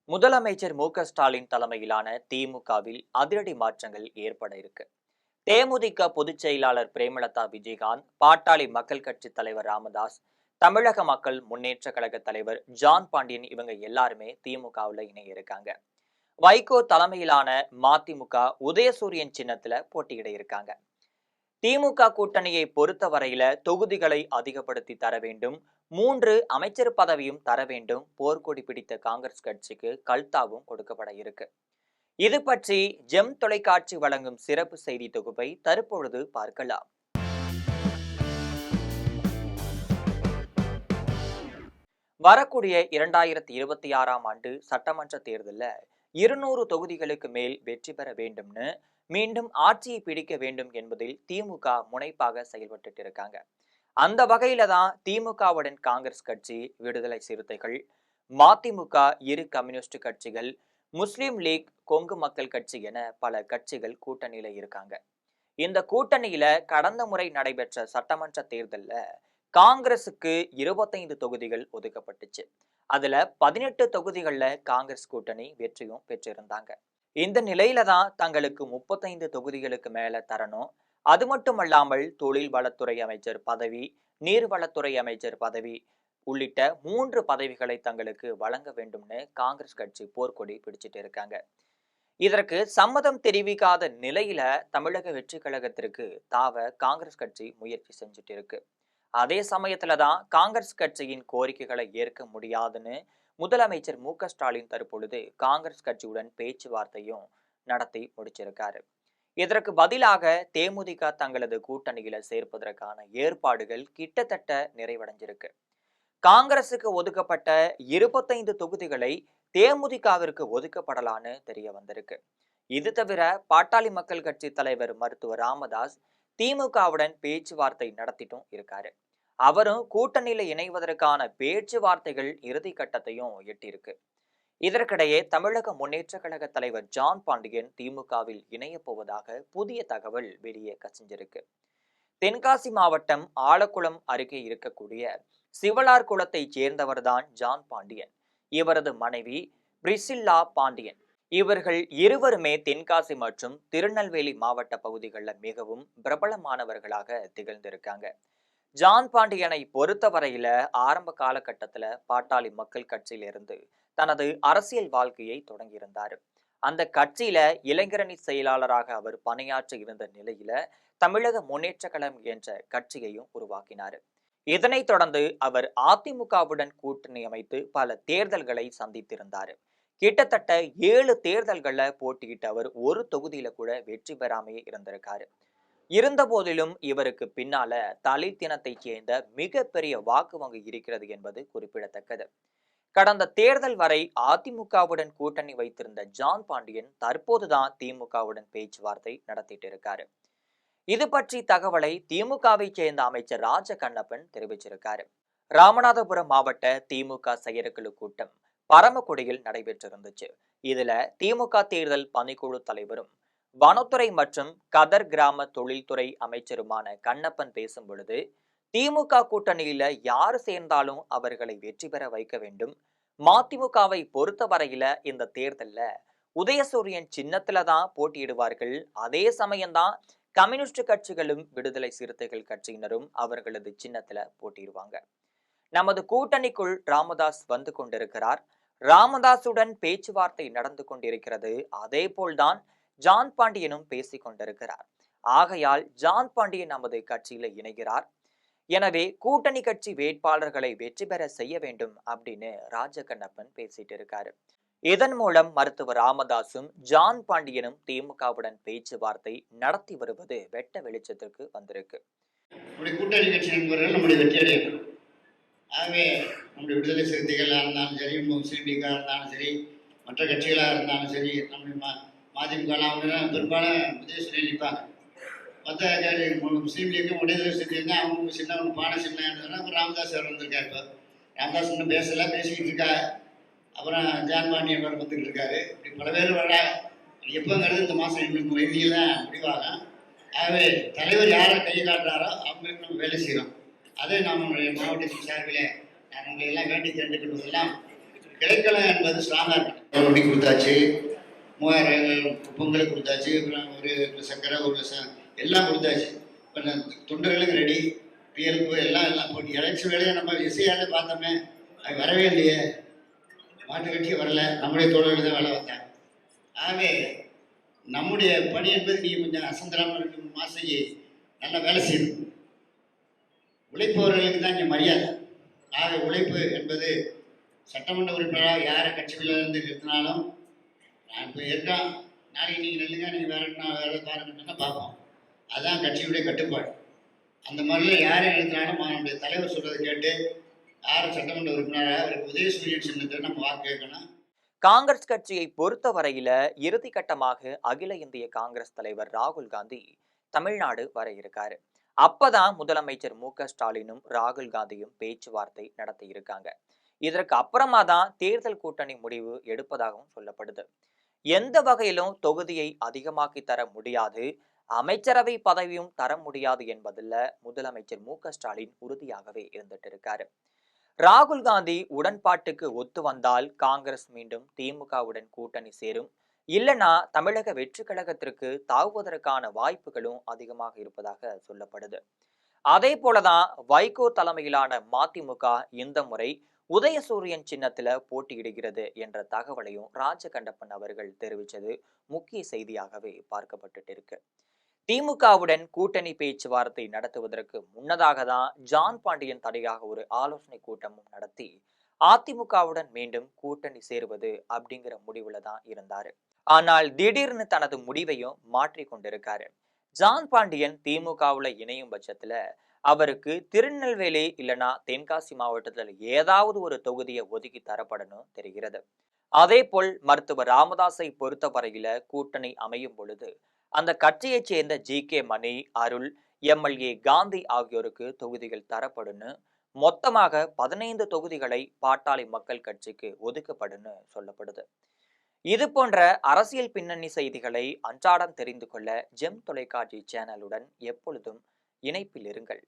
முதலமைச்சர் மு.க. ஸ்டாலின் தலைமையிலான திமுகவில் அதிரடி மாற்றங்கள் ஏற்பட இருக்கு. தேமுதிக பொதுச் செயலாளர் பிரேமலதா விஜயகாந்த், பாட்டாளி மக்கள் கட்சி தலைவர் ராமதாஸ், தமிழக மக்கள் முன்னேற்ற கழக தலைவர் ஜான் பாண்டியன் இவங்க எல்லாருமே திமுகவில் இணைய இருக்காங்க. வைகோ தலைமையிலான மதிமுக உதயசூரியன் சின்னத்துல போட்டியிட இருக்காங்க. திமுக கூட்டணியை பொறுத்தவரையில தொகுதிகளை அதிகப்படுத்தி தர வேண்டும், 3 அமைச்சர் பதவியும் தர வேண்டும், போர்க்கொடி பிடித்த காங்கிரஸ் கட்சிக்கு கல்தாவும் கொடுக்கப்பட இருக்கு. இது பற்றி ஜெம் தொலைக்காட்சி வழங்கும் சிறப்பு செய்தி தொகுப்பை தற்பொழுது பார்க்கலாம். வரக்கூடிய 2026ஆம் ஆண்டு சட்டமன்ற தேர்தலில் 200 தொகுதிகளுக்கு மேல் வெற்றி பெற வேண்டும்னு, மீண்டும் ஆட்சியை பிடிக்க வேண்டும் என்பதில் திமுக முனைப்பாக செயல்பட்டு இருக்காங்க. அந்த வகையில தான் திமுகவுடன் காங்கிரஸ் கட்சி, விடுதலை சிறுத்தைகள், மதிமுக, இரு கம்யூனிஸ்ட் கட்சிகள், முஸ்லிம் லீக், கொங்கு மக்கள் கட்சி என பல கட்சிகள் கூட்டணியில இருக்காங்க. இந்த கூட்டணியில கடந்த முறை நடைபெற்ற சட்டமன்ற தேர்தல்ல காங்கிரசுக்கு 25 தொகுதிகள் ஒதுக்கப்பட்டுச்சு. அதுல 18 தொகுதிகள்ல காங்கிரஸ் கூட்டணி வெற்றியும் பெற்றிருந்தாங்க. இந்த நிலையில தான் தங்களுக்கு 35 தொகுதிகளுக்கு மேல தரணும், அது மட்டுமல்லாமல் தொழில் வளத்துறை அமைச்சர் பதவி, நீர்வளத்துறை அமைச்சர் பதவி உள்ளிட்ட 3 பதவிகளை தங்களுக்கு வழங்க வேண்டும்னு காங்கிரஸ் கட்சி போர்க்கொடி பிடிச்சிட்டு இருக்காங்க. இதற்கு சம்மதம் தெரிவிக்காத நிலையில தமிழக வெற்றி கழகத்திற்கு தாவ காங்கிரஸ் கட்சி முயற்சி செஞ்சுட்டு இருக்கு. அதே சமயத்துல தான் காங்கிரஸ் கட்சியின் கோரிக்கைகளை ஏற்க முடியாதுன்னு முதலமைச்சர் மு.க. ஸ்டாலின் தற்பொழுது காங்கிரஸ் கட்சியுடன் பேச்சுவார்த்தையும் நடத்தி முடிச்சிருக்காரு. இதற்கு பதிலாக தேமுதிக தங்களது கூட்டணியில சேர்ப்பதற்கான ஏற்பாடுகள் கிட்டத்தட்ட நிறைவடைஞ்சிருக்கு. காங்கிரசுக்கு ஒதுக்கப்பட்ட 25 தொகுதிகளை தேமுதிகவிற்கு ஒதுக்கப்படலான்னு தெரிய வந்திருக்கு. இது தவிர பாட்டாளி மக்கள் கட்சி தலைவர் மருத்துவர் ராமதாஸ் திமுகவுடன் பேச்சுவார்த்தை நடத்திட்டும் இருக்காரு. அவரும் கூட்டணியில இணைவதற்கான பேச்சுவார்த்தைகள் இறுதி கட்டத்தையும் எட்டியிருக்கு. இதற்கிடையே தமிழக முன்னேற்ற கழக தலைவர் ஜான் பாண்டியன் திமுகவில் இணைய போவதாக புதிய தகவல் வெளியே கசிஞ்சிருக்கு. தென்காசி மாவட்டம் ஆலக்குளம் அருகே இருக்கக்கூடிய சிவலார் குளத்தை சேர்ந்தவர்தான் ஜான் பாண்டியன். இவரது மனைவி பிரிசில்லா பாண்டியன். இவர்கள் இருவருமே தென்காசி மற்றும் திருநெல்வேலி மாவட்ட பகுதிகளில் மிகவும் பிரபலமானவர்களாக திகழ்ந்திருக்காங்க. ஜான் பாண்டியனை பொறுத்தவரையில ஆரம்ப காலகட்டத்துல பாட்டாளி மக்கள் கட்சியிலிருந்து தனது அரசியல் வாழ்க்கையை தொடங்கியிருந்தார். அந்த கட்சியில இளைஞரணி செயலாளராக அவர் பணியாற்றி இருந்த நிலையில தமிழக முன்னேற்ற கழகம் என்ற கட்சியையும் உருவாக்கினார். இதனைத் தொடர்ந்து அவர் அதிமுகவுடன் கூட்டணி அமைத்து பல தேர்தல்களை சந்தித்திருந்தார். கிட்டத்தட்ட 7 தேர்தல்கள்ல போட்டியிட்ட அவர் ஒரு தொகுதியில கூட வெற்றி பெறாமையே இருந்திருக்காரு. இருந்த போதிலும் இவருக்கு பின்னால தலித் தினத்தைச் சேர்ந்த மிகப்பெரிய வாக்கு வங்கி இருக்கிறது என்பது குறிப்பிடத்தக்கது. கடந்த தேர்தல் வரை அதிமுகவுடன் கூட்டணி வைத்திருந்த ஜான் பாண்டியன் தற்போதுதான் திமுகவுடன் பேச்சுவார்த்தை நடத்திட்டு இருக்காரு. இது பற்றி தகவலை திமுகவை சேர்ந்த அமைச்சர் ராஜகண்ணப்பன் தெரிவிச்சிருக்காரு. ராமநாதபுரம் மாவட்ட திமுக செயற்குழு கூட்டம் பரமக்குடியில் நடைபெற்றிருந்துச்சு. இதுல திமுக தேர்தல் பணிக்குழு தலைவரும் வனத்துறை மற்றும் கதர் கிராம தொழில்துறை அமைச்சருமான கண்ணப்பன் பேசும் பொழுது, திமுக கூட்டணியில யாரு சேர்ந்தாலும் அவர்களை வெற்றி பெற வைக்க வேண்டும், மதிமுகவை பொறுத்தவரையில இந்த தேர்தல்ல உதயசூரியன் சின்னத்துல தான் போட்டியிடுவார்கள், அதே சமயம்தான் கம்யூனிஸ்ட் கட்சிகளும் விடுதலை சிறுத்தைகள் கட்சியினரும் அவர்களது சின்னத்துல போட்டியிடுவாங்க. நமது கூட்டணிக்குள் ராமதாஸ் வந்து கொண்டிருக்கிறார், ராமதாசுடன் பேச்சுவார்த்தை நடந்து கொண்டிருக்கிறது, அதே போல்தான் ஜான் பாண்டியனும் பேசிக் கொண்டிருக்கிறார். ஆகையால் ஜான் பாண்டியன் நமது கட்சியில இணைகிறார், எனவே கூட்டணி கட்சி வேட்பாளர்களை வெற்றி பெற செய்ய வேண்டும் அப்படின்னு ராஜகண்ணப்பன் பேசிட்டு இருக்காரு. இதன் மூலம் மருத்துவர் ராமதாசும் ஜான் பாண்டியனும் திமுகவுடன் பேச்சுவார்த்தை நடத்தி வருவது வெட்ட வெளிச்சத்திற்கு வந்திருக்கு. கூட்டணி கட்சி நண்பர்கள் நம்முடைய வெற்றியடைய, ஆகவே நம்முடைய விடுதலை சிறுத்தைகளாக இருந்தாலும் சரி, முஸ்லீம் லீக்காக இருந்தாலும் சரி, மற்ற கட்சிகளாக இருந்தாலும் சரி, நம்முடைய மதிமுகலாம் பெரும்பாலும் உதயசூரியன் நிற்பாங்க. மற்ற முஸ்லீம் லீக்கும் விடுதலை சிறுத்தைங்க அவங்க சின்ன ஒன்று பானை சின்ன ராமதாஸ் அவர் வந்திருக்காரு. இப்போ ராமதாஸ் இன்னும் பேசல, பேசிக்கிட்டு இருக்காரு. அப்புறம் ஜான் பாண்டியன் அவர் வந்துக்கிட்டு இருக்காரு. இப்படி பல பேர் வர எப்போங்கிறது இந்த மாதம் இன்னும் இறுதியில் முடிவாகும். ஆகவே தலைவர் யாரை கையை காட்டுறாரோ அவங்களுக்கு நம்ம வேலை செய்கிறோம். அதை நம்மளுடைய மாவட்டத்தின் சார்பில் நான் உங்களை எல்லாம் வேண்டி தெரிந்துக்கொள்வதெல்லாம் கிடைக்கலாம் என்பது ஸ்ட்ராங்காக இருக்கு. ரொட்டி கொடுத்தாச்சு, 3000 பொங்கலை கொடுத்தாச்சு, அப்புறம் ஒரு சக்கரை ஒரு எல்லாம் கொடுத்தாச்சு. இப்போ தொண்டர்களுக்கு ரெடி, பிஎல்பு எல்லாம் போட்டு எலெக்ஷன் வேலையை நம்ம இசையாலே பார்த்தோமே, அது வரவே இல்லையே. மாட்டு கட்சி வரல, நம்முடைய தோழர்கள் தான் வேலை வந்தாங்க. ஆகவே நம்முடைய பணி என்பது நீ கொஞ்சம் அசந்தராமல் 2-3 மாதம் நல்லா வேலை செய்யணும். உழைப்பவர்களுக்கு தான் இங்கே மரியாதை. ஆக உழைப்பு என்பது சட்டமன்ற உறுப்பினராக யாரை கட்சிகளிலிருந்து நிறுத்தினாலும், நான் இப்போ இருக்கேன், நாளைக்கு நீங்கள் நில்லுங்க, நீங்கள் வேற என்ன வேலை பாருங்கன்னா பார்ப்போம். அதுதான் கட்சியுடைய கட்டுப்பாடு. அந்த மாதிரிலாம் யாரை நிறுத்தினாலும் நம்முடைய தலைவர் சொல்றதை கேட்டு யார் சட்டமன்ற உறுப்பினராக அவருக்கு உதயசூரியன் சின்னத்தை நம்ம வாக்கு கேட்கணும். காங்கிரஸ் கட்சியை பொறுத்தவரையில இறுதி கட்டமாக அகில இந்திய காங்கிரஸ் தலைவர் ராகுல் காந்தி தமிழ்நாடு வர இருக்காரு. அப்பதான் முதலமைச்சர் மு.க.ஸ்டாலினும் ராகுல் காந்தியும் பேச்சுவார்த்தை நடத்தி இருக்காங்க. இதற்கு அப்புறமா தான் தேர்தல் கூட்டணி முடிவு எடுப்பதாகவும் சொல்லப்படுது. எந்த வகையிலும் தொகுதியை அதிகமாக்கி தர முடியாது, அமைச்சரவை பதவியும் தர முடியாது என்பதில் முதலமைச்சர் மு.க.ஸ்டாலின் உறுதியாகவே இருந்துட்டு இருக்காரு. ராகுல் காந்தி உடன்பாட்டுக்கு ஒத்து வந்தால் காங்கிரஸ் மீண்டும் திமுகவுடன் கூட்டணி சேரும், இல்லனா தமிழக வெற்றி கழகத்திற்கு தாவுவதற்கான வாய்ப்புகளும் அதிகமாக இருப்பதாக சொல்லப்படுது. அதே போலதான் வைகோ தலைமையிலான மதிமுக இந்த முறை உதயசூரியன் சின்னத்துல போட்டியிடுகிறது என்ற தகவலையும் ராஜகண்டப்பன் அவர்கள் தெரிவித்தது முக்கிய செய்தியாகவே பார்க்கப்பட்டு இருக்கு. திமுகவுடன் கூட்டணி பேச்சுவார்த்தை நடத்துவதற்கு முன்னதாக தான் ஜான் பாண்டியன் தடையாக ஒரு ஆலோசனை கூட்டமும் நடத்தி அதிமுகவுடன் மீண்டும் கூட்டணி சேருவது அப்படிங்கிற முடிவுல தான் இருந்தாரு. ஆனால் திடீர்னு தனது முடிவையும் மாற்றி கொண்டிருக்காரு. ஜான் பாண்டியன் திமுகவுல இணையும் பட்சத்துல அவருக்கு திருநெல்வேலி இல்லனா தென்காசி மாவட்டத்தில் ஏதாவது ஒரு தொகுதியை ஒதுக்கி தரப்படணும் தெரிகிறது. அதே போல் மருத்துவர் ராமதாஸை பொறுத்தவரையில கூட்டணி அமையும் பொழுது அந்த கட்சியைச் சேர்ந்த ஜி.கே. மணி, அருள், எம்.எல்.ஏ. காந்தி ஆகியோருக்கு தொகுதிகள் தரப்படுன்னு மொத்தமாக 15 தொகுதிகளை பாட்டாளி மக்கள் கட்சிக்கு ஒதுக்கப்படுன்னு சொல்லப்படுது. இது போன்ற அரசியல் பின்னணி செய்திகளை அன்றாடம் தெரிந்து கொள்ள ஜெம் தொலைக்காட்சி சேனலுடன் எப்பொழுதும் இணைப்பில் இருங்கள்.